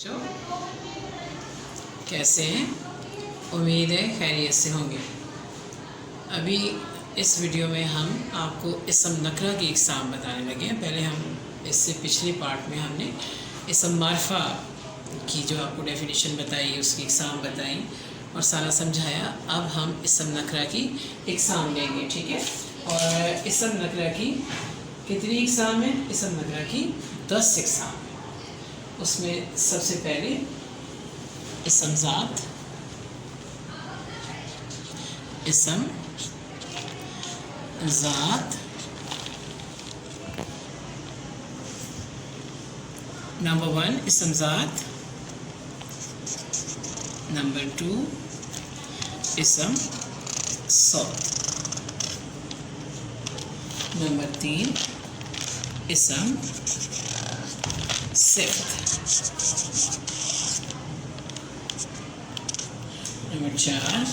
जो कैसे हैं, उम्मीद है खैरियत से होंगे। अभी इस वीडियो में हम आपको इसम नकरा की इकसाम बताने लगे हैं। पहले हम इससे पिछले पार्ट में हमने इसम मारफा की जो आपको डेफिनेशन बताई, उसकी इकसाम बताई और सारा समझाया। अब हम इसम नकरा की इकसाम लेंगे, ठीक है। और इसम नकरा की कितनी इकसाम है? इसम नकरा की 10 इकसाम है। उसमें सबसे पहले इसम ज़ात, इसम ज़ात, नंबर 1 इसम ज़ात, नंबर 2 इसम सौत, नंबर 3 इसम सिफ्त, नंबर 4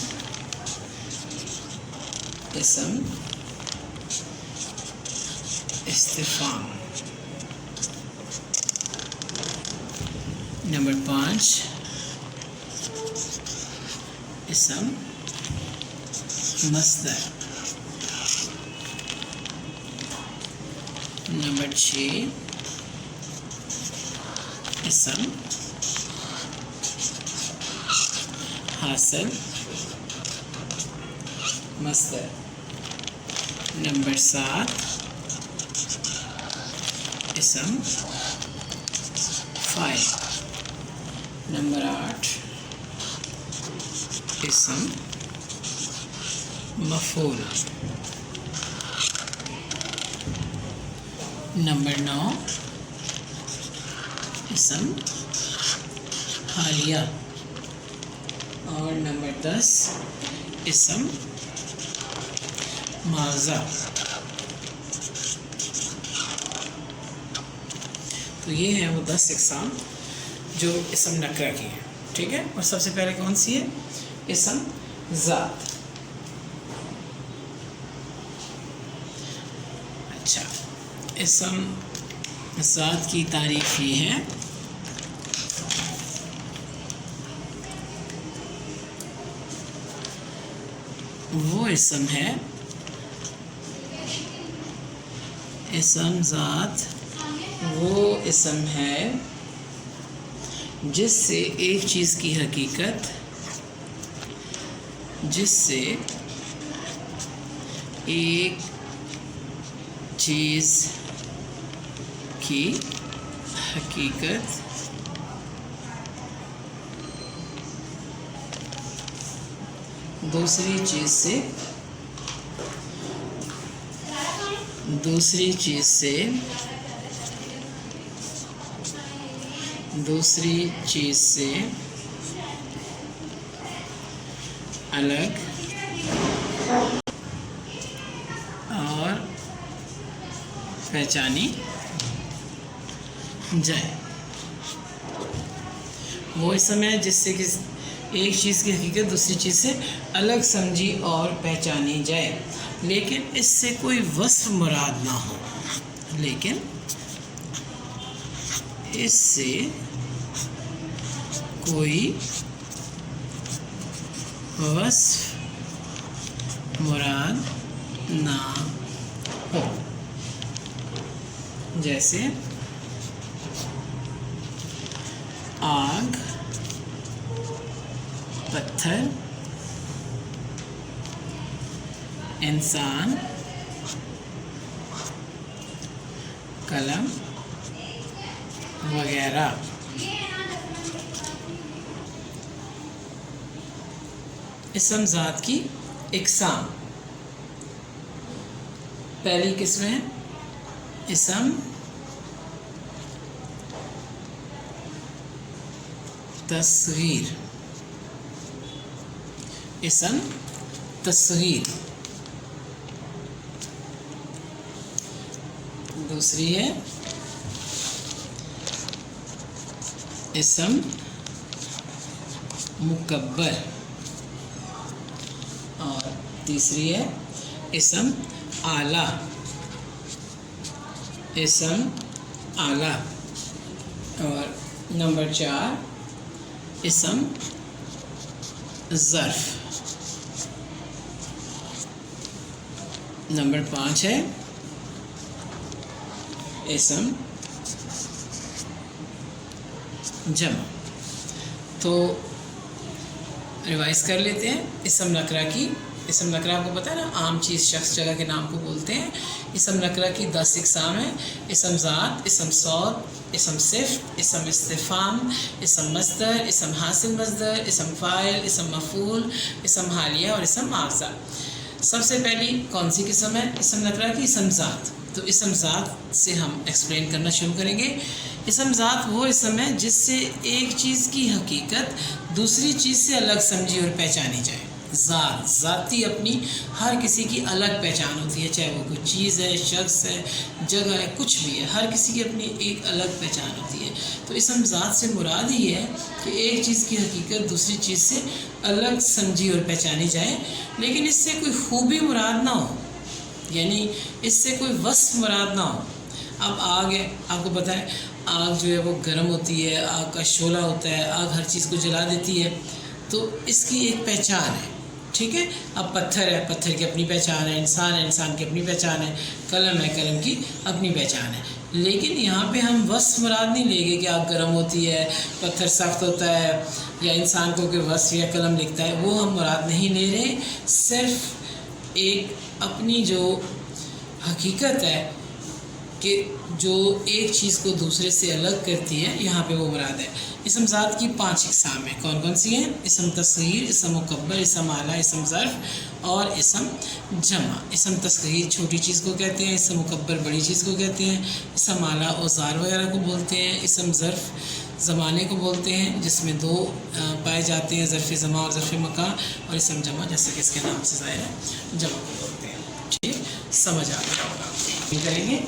इसम इस्तिफ़ाम, नंबर 5 इसम मस्दर, नंबर 6 इसम हासिल मस्दर, नंबर 7 इसम फ़ाइल, नंबर 8 इसम मफ़ूल, नंबर 9 इसम हालिया और नंबर 10 इसम माज़ा। तो ये हैं वो 10 इकसाम जो इसम नकरा की हैं, ठीक है। और सबसे पहले कौन सी है? इसम ज़ात। अच्छा, इसम ज़ात की तारीफ़ ये है वो इसम है, इसम ज़ात वो इसम है जिससे एक चीज़ की हकीकत, जिससे एक चीज़ की हकीकत दूसरी चीज़ से अलग और पहचानी जाए। वो इसम है जिससे कि एक चीज़ की हकीकत दूसरी चीज़ से अलग समझी और पहचानी जाए, लेकिन इससे कोई वस्फ मुराद ना हो, लेकिन इससे कोई वस्फ मुराद ना हो। जैसे आग, पत्थर, इंसान, कलम वगैरह। इसम ज़ात की इकसाम। पहली किस्म है इसम तस्गीर, इसम तस्गीर। दूसरी है इसम मुकब्बर और तीसरी है इसम आला, इसम आला। और नंबर 4 इसम ज़र्फ़। नंबर 5 है इसम जमा। तो रिवाइज़ कर लेते हैं इसम नकरा की। इसम नकरा आपको पता है ना, आम चीज़ शख्स जगह के नाम को बोलते हैं। इसम नकरा की 10 इक़साम है। इसम ज़ात, इसम सौद, इसम सिफ़त, इसम इस्तिफ़ाम, इसम मस्दर, इसम हासिल मस्दर, इसम फ़ाइल, इसम मफ़ूल, इसम हालिया और इसम आग़ज़ा। सबसे पहली कौन सी किस्म है इसम नकरा की? इसम ज़ात। तो इसम ज़ात से हम एक्सप्लेन करना शुरू करेंगे। इसम ज़ात वो इसम है जिससे एक चीज़ की हकीकत दूसरी चीज़ से अलग समझी और पहचानी जाए। ज़ात, ज़ाती अपनी हर किसी की अलग पहचान होती है, चाहे वो कोई चीज़ है, शख्स है, जगह है, कुछ भी है, हर किसी की अपनी एक अलग पहचान होती है। तो इसम ज़ात से मुराद ही है कि एक चीज़ की हकीकत दूसरी चीज़ से अलग समझी और पहचानी जाए, लेकिन इससे कोई खूबी मुराद ना हो, यानी इससे कोई वस्फ़ मुराद ना हो। अब आग है, आपको पता है आग जो है वो गर्म होती है, आग का शोला होता है, आग हर चीज़ को जला देती है, तो इसकी एक पहचान है, ठीक है। अब पत्थर है, पत्थर की अपनी पहचान है, इंसान की अपनी पहचान है, कलम है, कलम की अपनी पहचान है। लेकिन यहाँ पे हम वस्फ़ मुराद नहीं लेंगे कि आग गर्म होती है, पत्थर सख्त होता है, या इंसान को कोई वस्फ़ या कलम लिखता है, वो हम मुराद नहीं ले रहे। सिर्फ़ एक अपनी जो हकीकत है कि जो एक चीज़ को दूसरे से अलग करती है, यहाँ पे वो मुराद है। इसम ज़ात की 5 इक़साम है। कौन कौन सी हैं? इसम तस्ग़ीर, इसम मुकब्बर, इसम आला, इसम ज़र्फ़ और इसम जमा। इसम तस्ग़ीर छोटी चीज़ को कहते हैं, इसम मुकब्बर बड़ी चीज़ को कहते हैं, इसम आला औज़ार वगैरह को बोलते हैं, इसम ज़र्फ़ ज़माने को बोलते हैं जिसमें 2 पाए जाते हैं, ज़र्फ़ ज़मा और ज़र्फ़ मकान, और इसम जमा जैसे कि इसके नाम से ज़ाहिर है जमा को बोलते हैं। ठीक, समझ आ गया होगा। करेंगे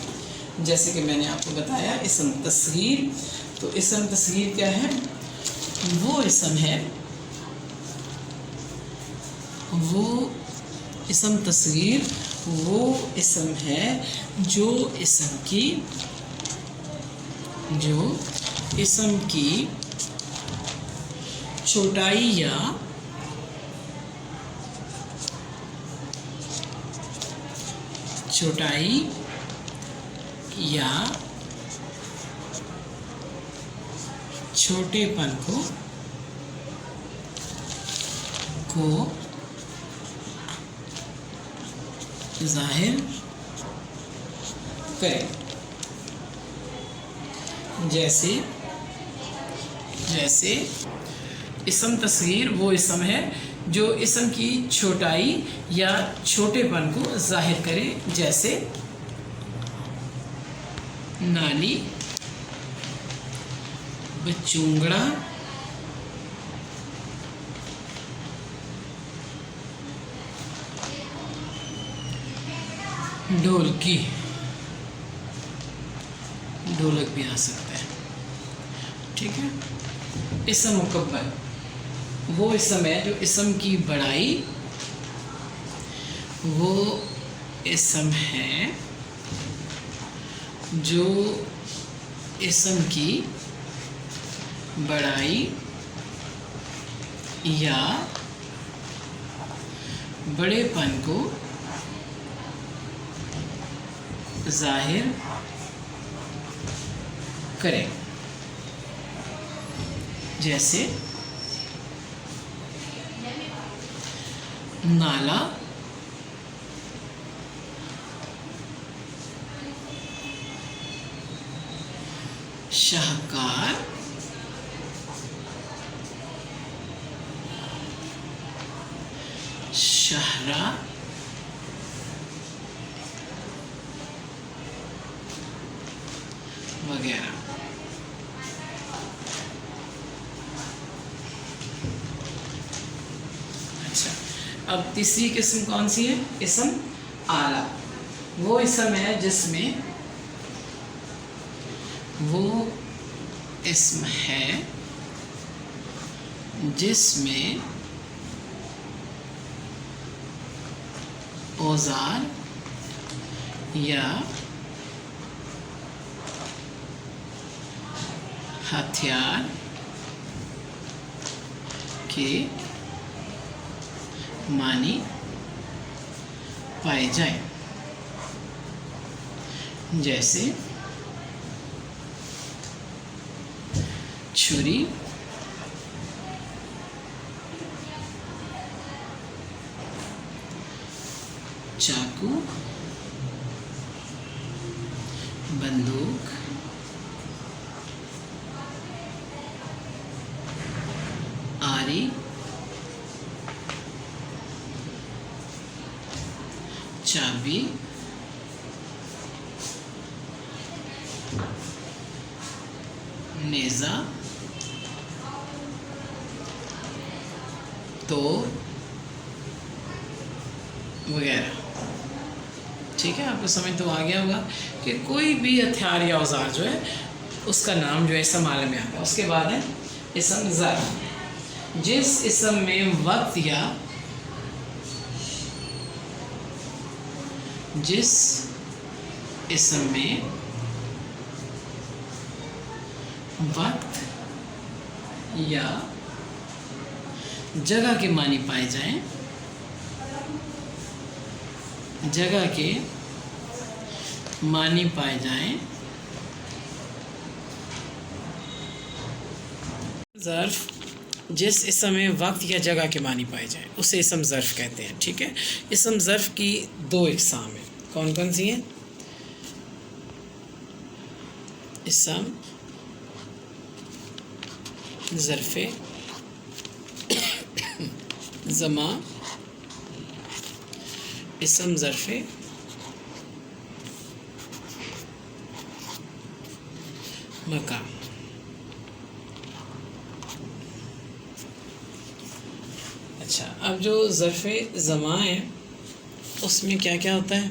जैसे कि मैंने आपको बताया इसम तस्ग़ीर। तो इसम तस्ग़ीर क्या है? वो इसम है, वो इसम तस्ग़ीर वो इसम है जो इसम की छोटाई या छोटेपन को ज़ाहिर करें। जैसे इसम तस्ग़ीर वो इसम है जो इसम की छोटाई या छोटेपन को ज़ाहिर करे, जैसे नाली, बचूंगड़ा, ढोलकी, ढोलक भी आ सकता है, ठीक है। इसम मुकब्बर वो इसम है जो इसम की बड़ाई, वो इसम है जो इसम की बड़ाई या बड़ेपन को ज़ाहिर करें, जैसे नाला, शाहकार, शाहरा, वगैरह। अच्छा, अब तीसरी किस्म कौन सी है? इसम आला वो इसम है जिसमें वो इसम है जिसमें औज़ार या हथियार के मानी पाए जाए, जैसे छुरी, चाकू, बंदूक, आरी, चाबी, नेज़ा, तोप वगैरह। ठीक है, आपको समझ तो आ गया होगा कि कोई भी हथियार या औजार जो है उसका नाम जो है इसम आलम में आता है। उसके बाद है इसम ज़र्फ़। जिस इसम में वक्त या जिस इसम में वक्त या जगह के मानी पाए जाएं, जगह के मानी पाए जाएं, ज़र्फ़ जिस इसम में वक्त या जगह के मानी पाए जाएं उसे इसम ज़र्फ़ कहते हैं। ठीक है, इसम ज़र्फ़ की दो इक़साम हैं। कौन कौन सी हैं? इसम ज़र्फ़े ज़मा, इसम ज़र्फ़े मकान। अच्छा, अब जो ज़र्फ़े ज़मा है उसमें क्या क्या होता है?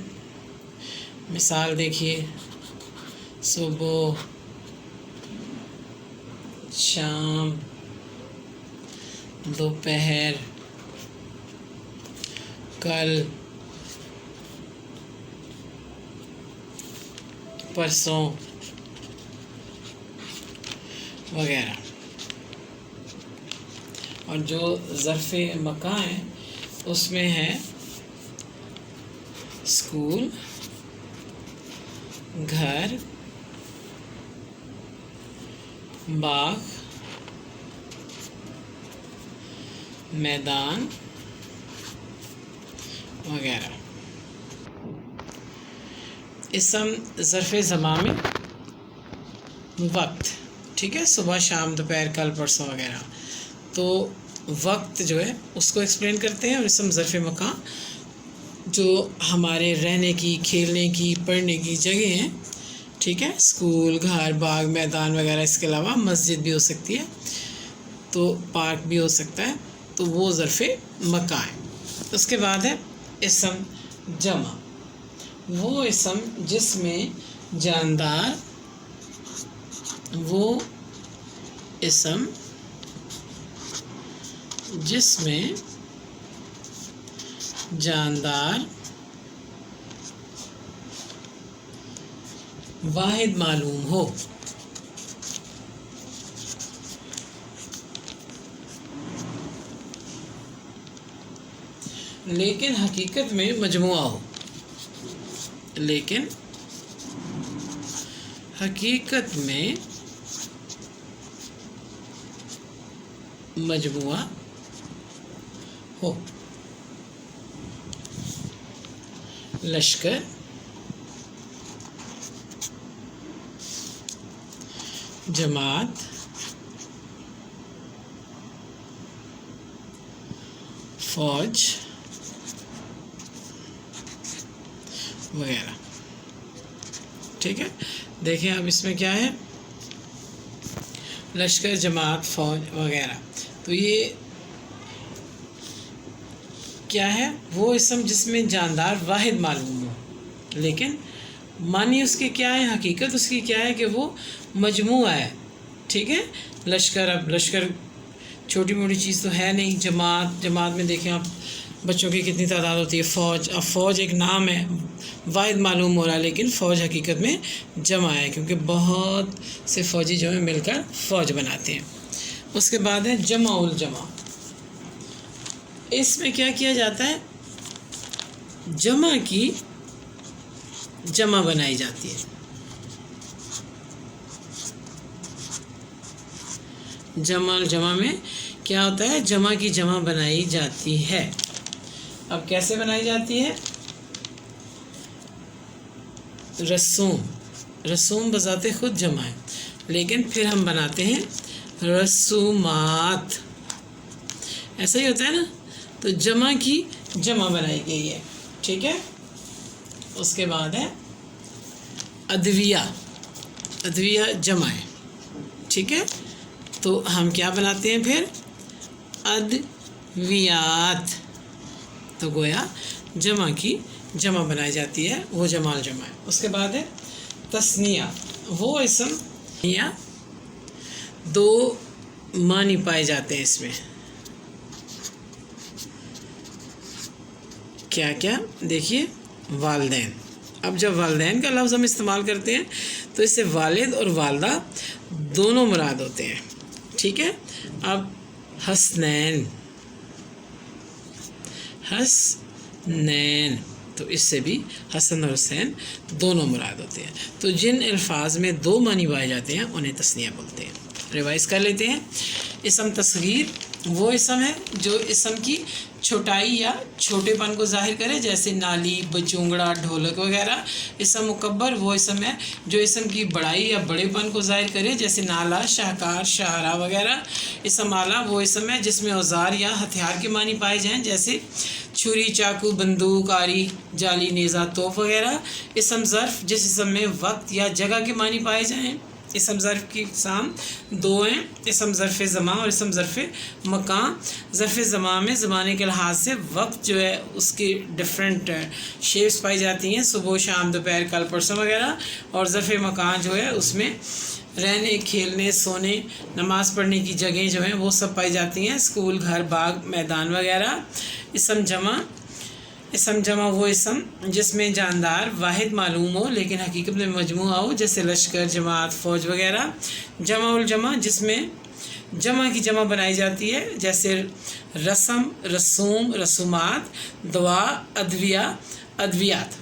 मिसाल देखिए, सुबह, शाम, दोपहर, कल, परसों वगैरह। और जो ज़र्फ़े मकान है उसमें है स्कूल, घर, बाग, मैदान वगैरह। इसम ज़र्फ़े ज़मा में वक्त, ठीक है, सुबह, शाम, दोपहर, कल, परसों वगैरह, तो वक्त जो है उसको एक्सप्लेन करते हैं। और इसम ज़र्फ़े मकान जो हमारे रहने की, खेलने की, पढ़ने की जगह हैं, ठीक है, स्कूल, घर, बाग, मैदान वगैरह। इसके अलावा मस्जिद भी हो सकती है, तो पार्क भी हो सकता है, तो वो ज़र्फ़े मकान है। उसके बाद है इसम जमा, वो इसम जिसमें जानदार, वो इसम जिसमें जानदार वाहिद मालूम हो। लेकिन हकीकत में मजमुआ हो, लेकिन हकीकत में मजमुआ हो। लश्कर, जमात, फौज वगैरह। ठीक है, देखिए अब इसमें क्या है, लश्कर, जमात, फौज वगैरह। तो ये क्या है? वो इसम जिसमें जानदार वाहिद मालूम हो, लेकिन मानी उसके क्या है, हकीकत उसकी क्या है कि वो मजमुआ है। ठीक है, लश्कर, अब लश्कर छोटी मोटी चीज़ तो है नहीं। जमात, जमात में देखें आप बच्चों की कितनी तादाद होती है? फ़ौज। अब फ़ौज एक नाम है, वाहिद मालूम हो रहा है, लेकिन फ़ौज हकीकत में जमा है, क्योंकि बहुत से फ़ौजी जो है मिलकर फ़ौज बनाते हैं। उसके बाद है जमा उल जमा। इसमें क्या किया जाता है? जमा की जमा बनाई जाती है। जमा उल जमा में क्या होता है? जमा की जमा बनाई जाती है। अब कैसे बनाई जाती है? रसूम। रसूम बजाते खुद जमा है, लेकिन फिर हम बनाते हैं रसूमात। ऐसा ही होता है ना? तो जमा की जमा बनाई गई है, ठीक है। उसके बाद है अदविया। अदविया जमा है, ठीक है। तो हम क्या बनाते हैं फिर? अदवियात। तो गोया जमा की जमा बनाई जाती है, वो जमाल जमा है। उसके बाद है तस्निया। वो इसम या दो मानी पाए जाते हैं इसमें। क्या क्या? देखिए, वालदैन। अब जब वालदैन का लफ्ज़ हम इस्तेमाल करते हैं तो इससे वालिद और वालदा दोनों मुराद होते हैं, ठीक है। अब हसनैन, हसनैन, तो इससे भी हसन और हुसैन दोनों मुराद होते हैं। तो जिन अल्फाज में दो मानी पाए जाते हैं उन्हें तस्निया बोलते हैं। रिवाइज कर लेते हैं। इसम तस्गीर वो इसम है जो इसम की छोटाई या छोटेपन को जाहिर करे, जैसे नाली, बचूंगड़ा, ढोलक वगैरह। इसम मुकब्बर वो इसम है जो इसम की बड़ाई या बड़ेपन को जाहिर करे, जैसे नाला, शाहकार, शाहरा वगैरह। इसम आला वो इसम है जिसमें औजार या हथियार के मानी पाए जाएं, जैसे छुरी, चाकू, बंदूक, आरी, जाली, नेज़ा, तोप वगैरह। इसम ज़र्फ़ जिस इसम में वक्त या जगह के मानी पाए जाएं। इसम ज़र्फ़ की इक़साम दो हैं, इसम ज़र्फ़ ज़मा और इसम ज़र्फ़ मकान। ज़र्फ़ ज़मा में ज़माने के लिहाज से वक्त जो है उसकी डिफरेंट शेप्स पाई जाती हैं, सुबह, शाम, दोपहर, कल, परसों वगैरह। और ज़र्फ़ मकान जो है उसमें रहने, खेलने, सोने, नमाज़ पढ़ने की जगह जो हैं वो सब पाई जाती हैं, स्कूल, घर, बाग, मैदान वगैरह। इसम जमा। इसम जमा वो इसम जिसमें जानदार वाहिद मालूम हो लेकिन हकीकत में मजमूआ हो, जैसे लश्कर, जमात, फ़ौज वगैरह। जमा उल जमा जिसमें जमा की जमा बनाई जाती है, जैसे रस्म, रसूम, रसूमात, दुआ, अदविया, अदवियात।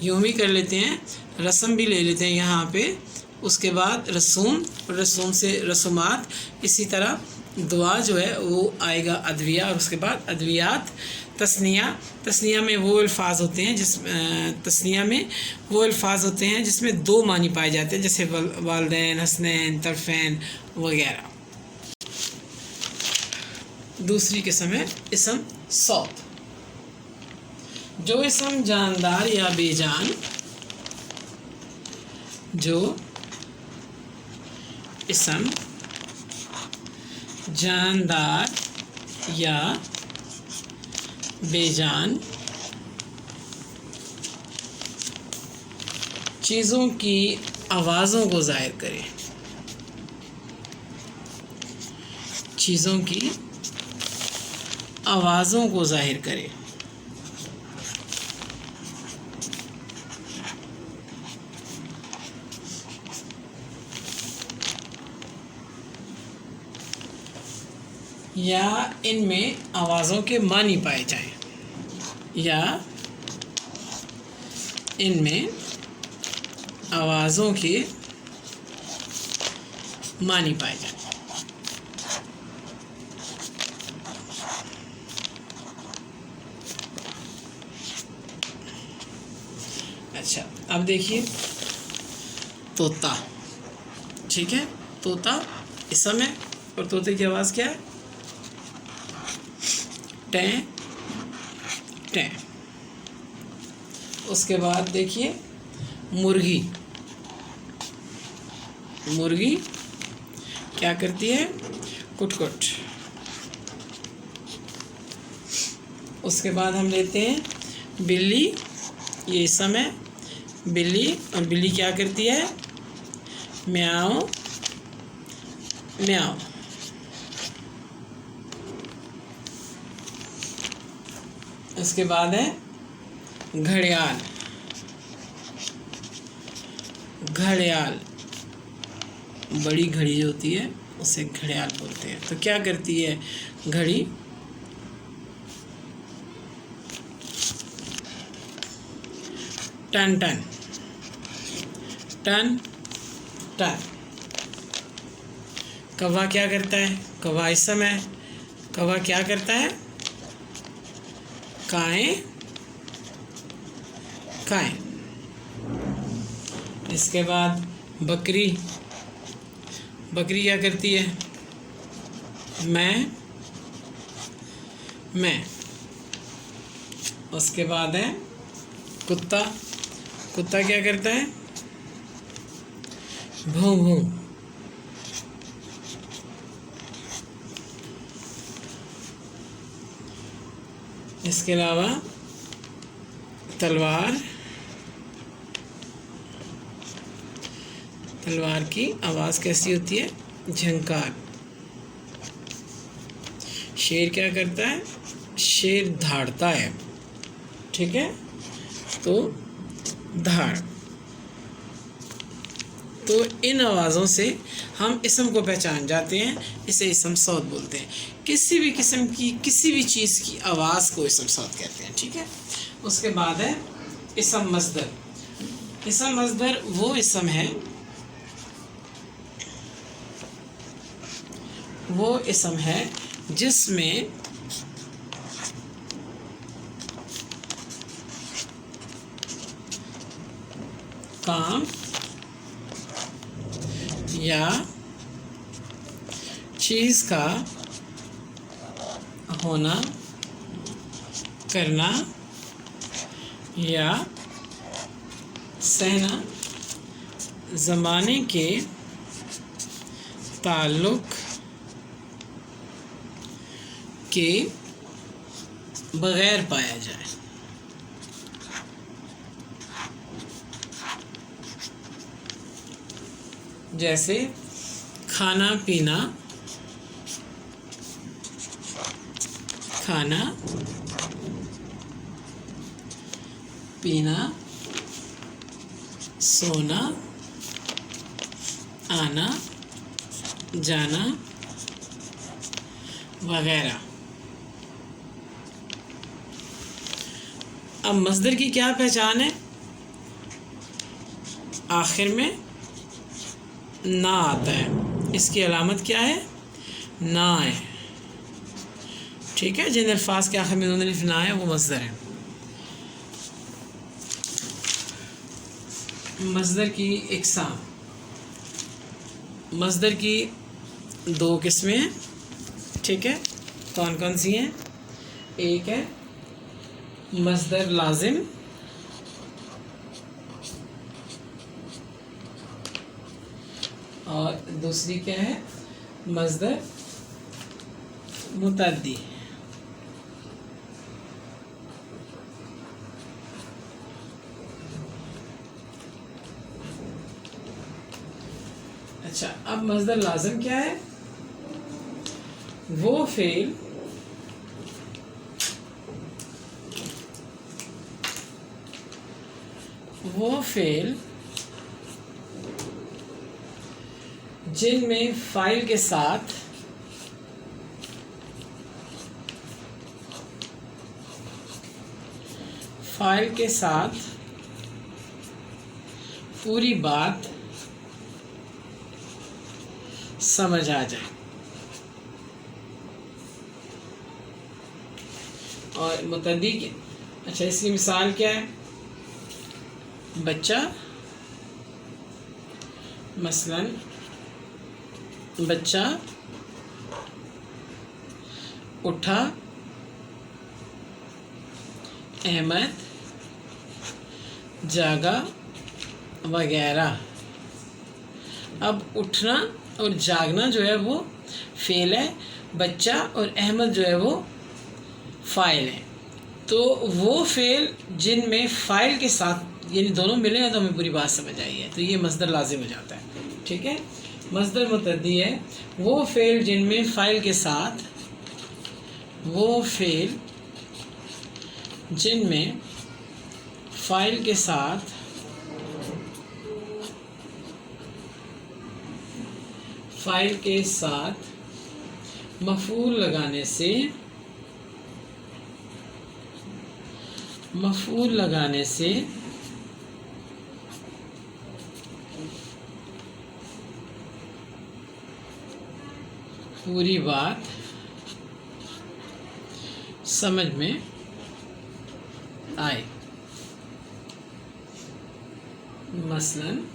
यूँ भी कर लेते हैं, रस्म भी ले लेते हैं यहाँ पे, उसके बाद रसूम, रसूम से रसूमात, इसी तरह दुआ जो है वो आएगा अदविया, और उसके बाद अदवियात। तस्निया। तस्निया में वो अल्फाज होते हैं तस्निया में वो अल्फाज होते हैं जिसमें दो मानी पाए जाते हैं, जैसे वालदैन, हसनैन, तरफ़ैन वगैरह। दूसरी किस्म है इसम सौत। जो इसम जानदार या बेजान, जो इसम जानदार या बेजान चीज़ों की आवाज़ों को ज़ाहिर करे, चीज़ों की आवाज़ों को ज़ाहिर करे। या इनमें आवाज़ों के मानी पाए जाएं, या इनमें आवाज़ों के मानी पाए जाएं। अच्छा, अब देखिए तोता, ठीक है। तोता इसम है और तोते की आवाज़ क्या है? टें टें। उसके बाद देखिए मुर्गी। मुर्गी क्या करती है? कुट-कुट। उसके बाद हम लेते हैं बिल्ली। ये इसम है बिल्ली, और बिल्ली क्या करती है? म्याऊं म्याऊं। उसके बाद है घड़ियाल। घड़ियाल, बड़ी घड़ी जो होती है उसे घड़ियाल बोलते हैं। तो क्या करती है घड़ी? टन टन टन टन। कौवा क्या करता है? कौवा इस समय कौवा क्या करता है? काएं काएं। इसके बाद बकरी, बकरी क्या करती है? मैं। उसके बाद है कुत्ता, कुत्ता क्या करता है? भूं भूं। इसके अलावा तलवार, तलवार की आवाज़ कैसी होती है? झंकार। शेर क्या करता है? शेर धाड़ता है, ठीक है, तो धाड़। तो इन आवाज़ों से हम इसम को पहचान जाते हैं, इसे इसम सौत बोलते हैं। किसी भी किस्म की किसी भी चीज़ की आवाज़ को इसम सौत कहते हैं, ठीक है। उसके बाद है इसम मस्दर। इसम मस्दर वो इसम है, वो इसम है जिसमें काम या चीज़ का होना, करना या सहना ज़माने के ताल्लुक़ के बग़ैर पाया जाए। जैसे खाना पीना, खाना पीना, सोना, आना जाना वगैरह। अब मस्दर की क्या पहचान है? आखिर में ना आता है, इसकी अलामत क्या है? ना है, ठीक है। जिन अल्फाज के आखिर में दोनों अलिफ ना है वो मस्दर है। मस्दर की इकसाम, मस्दर की दो किस्में हैं, ठीक है। कौन कौन सी हैं? एक है मस्दर लाजिम, और दूसरी क्या है? मस्दर मुतअद्दी। अच्छा, अब मस्दर लाजिम क्या है? वो फेल जिनमें फाइल के साथ पूरी बात समझ आ जाए। और मुतअद्दी की, अच्छा, इसकी मिसाल क्या है? बच्चा, मसलन बच्चा उठा, अहमद जागा वगैरह। अब उठना और जागना जो है वो फेल है, बच्चा और अहमद जो है वो फ़ाइल है। तो वो फेल जिनमें फ़ाइल के साथ यानी दोनों मिले हैं तो हमें पूरी बात समझ आई है, तो ये मस्दर लाजिम हो जाता है, ठीक है। मस्दर मुतअद्दी है वो फेल जिनमें फ़ाइल के साथ जिनमें फ़ाइल के साथ मफूल लगाने से पूरी बात समझ में आए। मसलन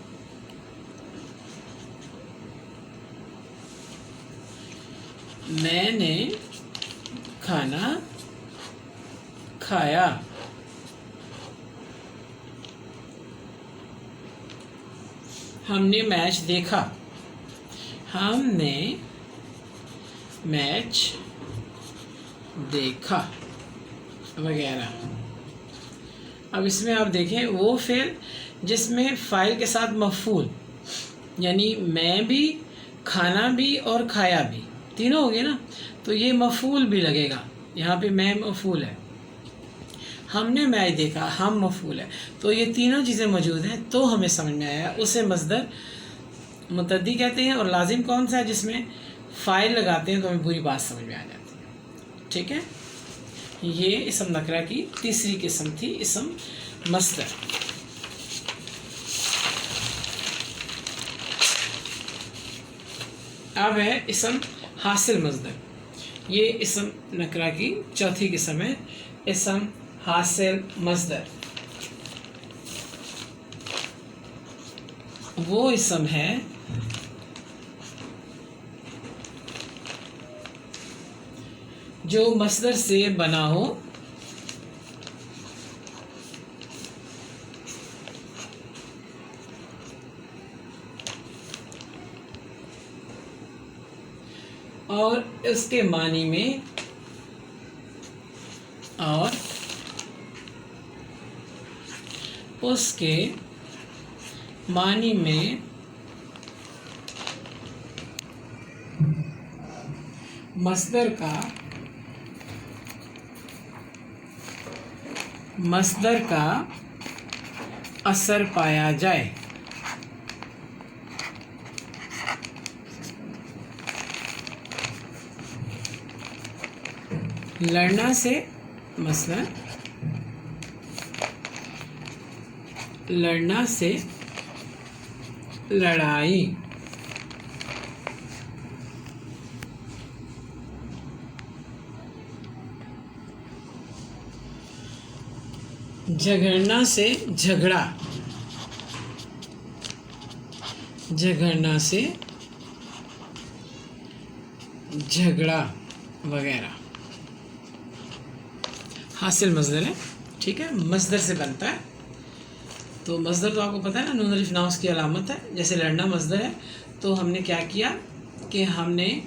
मैंने खाना खाया। हमने मैच देखा। हमने मैच देखा वगैरह। अब इसमें आप देखें वो फिर जिसमें फ़ाइल के साथ मफ़ूल, यानी मैं भी, खाना भी और खाया भी, तीनों हो गए ना, तो ये मफ़ूल भी लगेगा। यहाँ पे मैं मफ़ूल है, हमने मैच देखा, हम मफ़ूल है, तो ये तीनों चीज़ें मौजूद हैं तो हमें समझ में आया। उसे मस्दर मुतद्दी कहते हैं। और लाजिम कौन सा है? जिसमें फ़ाइल लगाते हैं तो हमें पूरी बात समझ में आ जाती है। ठीक है, ये इसम नकरा की तीसरी किस्म थी, इसम मस्दर। अब है इसम हासिल मस्दर। ये इसम नकरा की चौथी किस्म है, इसम हासिल मस्दर। वो इसम है जो मस्दर से बना हो और उसके मानी में मस्दर का असर पाया जाए। लड़ना से मसलन लड़ना से लड़ाई, झगड़ना से झगड़ा, झगड़ना से झगड़ा वगैरह हासिल मस्दर है। ठीक है, मस्दर से बनता है। तो मस्दर तो आपको पता है ना, नून अलिफ ना उसकी अलामत है। जैसे लड़ना मस्दर है तो हमने क्या किया कि हमने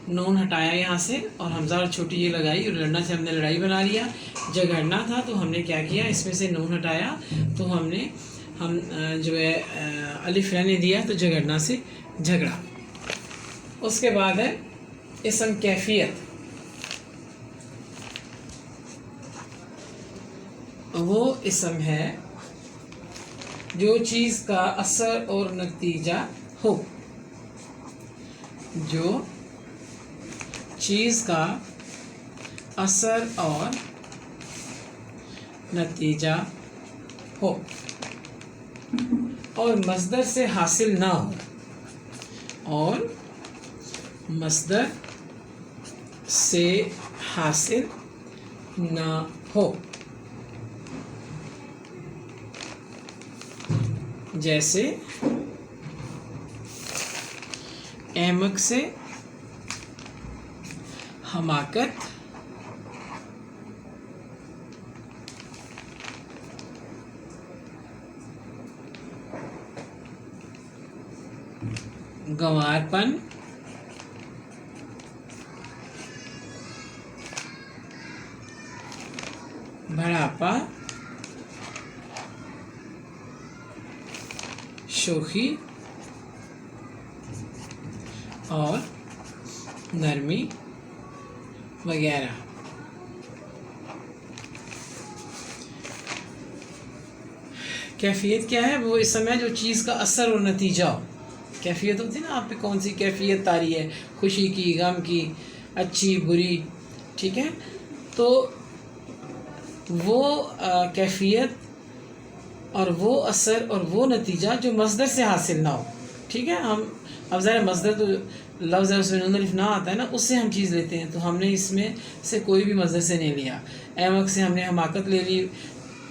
नून हटाया यहाँ से और हमजा और छोटी ये लगाई और लड़ना से हमने लड़ाई बना लिया। झगड़ना था तो हमने क्या किया, इसमें से नून हटाया तो हम जो है अलिफ रहने दिया, तो झगड़ना से झगड़ा। उसके बाद है इसम कैफियत। वो इसम है जो चीज़ का असर और नतीजा हो, जो चीज़ का असर और नतीजा हो और मस्दर से हासिल ना हो, और मस्दर से हासिल ना हो। जैसे अहमक से हमाकत, गंवारपन, बढ़ापा, शोखी और नरमी वगैरह। कैफियत क्या है? वो इस समय जो चीज़ का असर और नतीजा हो। कैफियत होती है ना, आप पे कौन सी कैफियत तारी है, खुशी की, गम की, अच्छी बुरी, ठीक है। तो वो कैफियत और वो असर और वो नतीजा जो मस्दर से हासिल ना हो, ठीक है। हम अब ज़रा मस्दर तो लफ्ज़ है उसमें नून अलिफ ना आता है ना, उससे हम चीज़ लेते हैं। तो हमने इसमें से कोई भी मस्दर से नहीं लिया। अहमक से हमने हमाकत ले ली,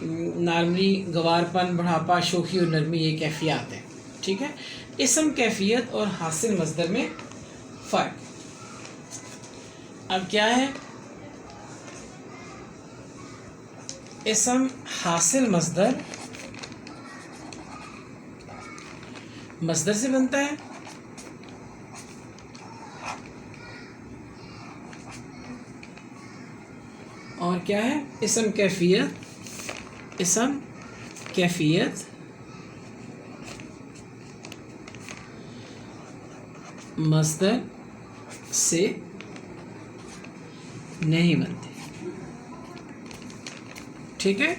नार्मली गवारपन, बढ़ापा, शोखी और नरमी, ये कैफियत है, ठीक है। इसम कैफियत और हासिल मस्दर में फ़र्क। अब क्या है? इसम हासिल मस्दर मस्दर से बनता है, और क्या है? इसम कैफियत, इसम कैफियत मस्दर से नहीं बनते, ठीक है।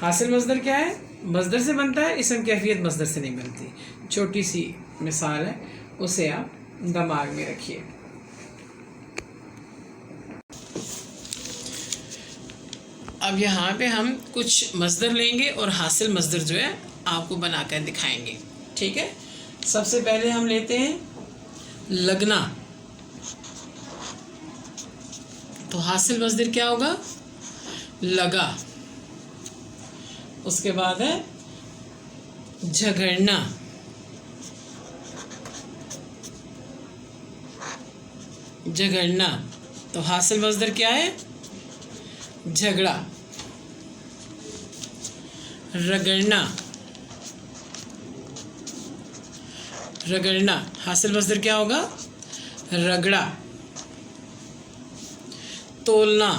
हासिल मस्दर क्या है? मस्दर से बनता है। इसम कैफियत मस्दर से नहीं बनती। छोटी सी मिसाल है, उसे आप दिमाग में रखिए। अब यहाँ पे हम कुछ मस्दर लेंगे और हासिल मस्दर जो है आपको बनाकर दिखाएंगे, ठीक है। सबसे पहले हम लेते हैं लगना। तो हासिल मस्दर क्या होगा? लगा। उसके बाद है झगड़ना। झगड़ना, तो हासिल मस्दर क्या है? झगड़ा। रगड़ना। रगड़ना, हासिल मस्दर क्या होगा? रगड़ा। तोलना,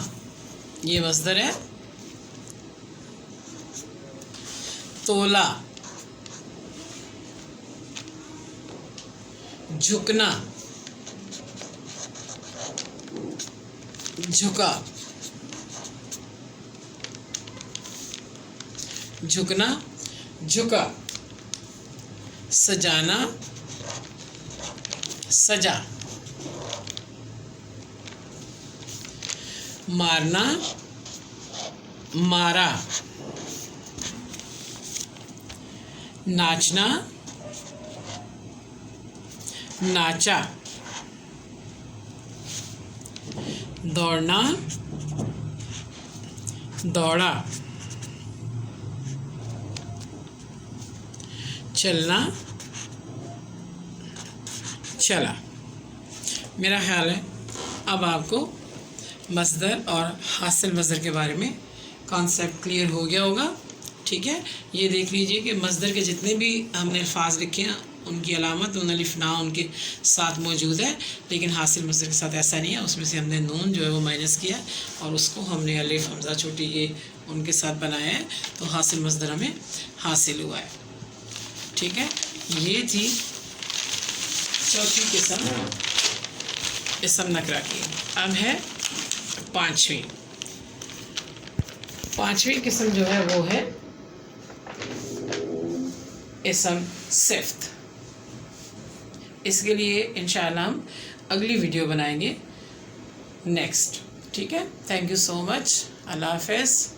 ये मस्दर है, तोला। झुकना, झुका। झुकना, झुका। सजाना, सजा। मारना, मारा। नाचना, नाचा। दौड़ना, दौड़ा। चलना, चला। मेरा ख्याल है अब आपको मस्दर और हासिल मस्दर के बारे में कॉन्सेप्ट क्लियर हो गया होगा, ठीक है। ये देख लीजिए कि मस्दर के जितने भी हमने अल्फाज लिखे हैं उनकी अलामत नून अलिफ ना उनके साथ मौजूद है, लेकिन हासिल मस्दर के साथ ऐसा नहीं है। उसमें से हमने नून जो है वो माइनस किया और उसको हमने अलिफ, हमज़ा, छोटी ये उनके साथ बनाया है, तो हासिल मस्दर हमें हासिल हुआ है, ठीक है। ये थी चौथी किस्म इसम नकरा की। अब है पांचवी किस्म जो है वो है इसम सिफ्त। इसके लिए इंशाअल्लाह हम अगली वीडियो बनाएंगे नेक्स्ट, ठीक है। Thank you so much. अल्लाह हाफ़िज़।